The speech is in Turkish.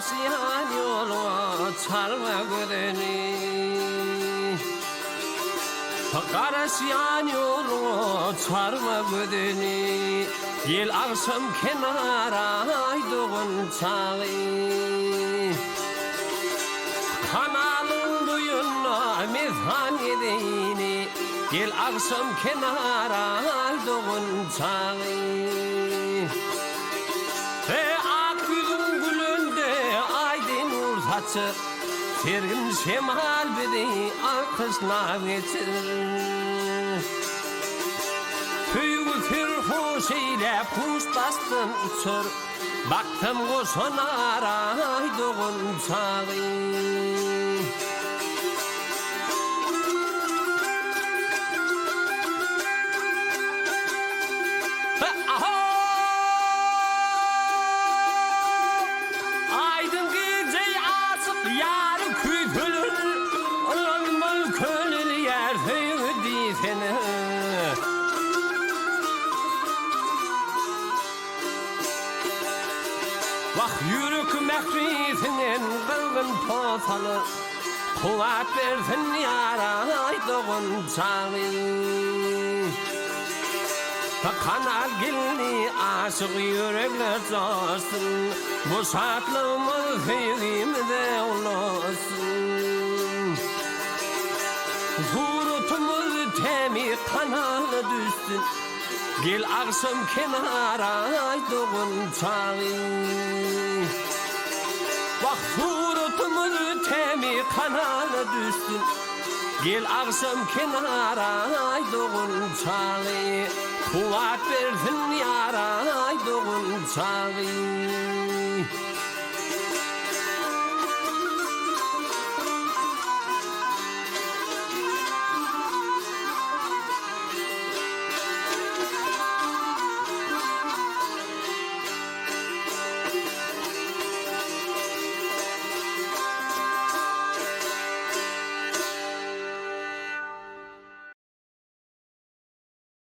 Karasıyan yolu çarma güdeni Karasıyan yolu çarma güdeni Yel akşam kenara ayduğun çağı Kanalın duyuna mezhan yedeyini Yel akşam kenara ayduğun çağı Ak yüzün gülünde aydın nur saçır Sergin şemal bedi arkasına geçir Tüygü firhoş ile puş bastım uçur Baktım koşanara ayduğun çağı Vah yürük mehrisinin kılgın posalı Kuvat versin yara ayduğun çağı Kanal gelini aşık yürekler coşsun Bu şartlığımız sevgimde olsun Zurutumuz temi kanalı düşsün Gel akşam kenara ayduğun çağı Bak surutumuz temi kanala düşsün Gel akşam kenara ayduğun çağı Kuvat versin yara ayduğun çağı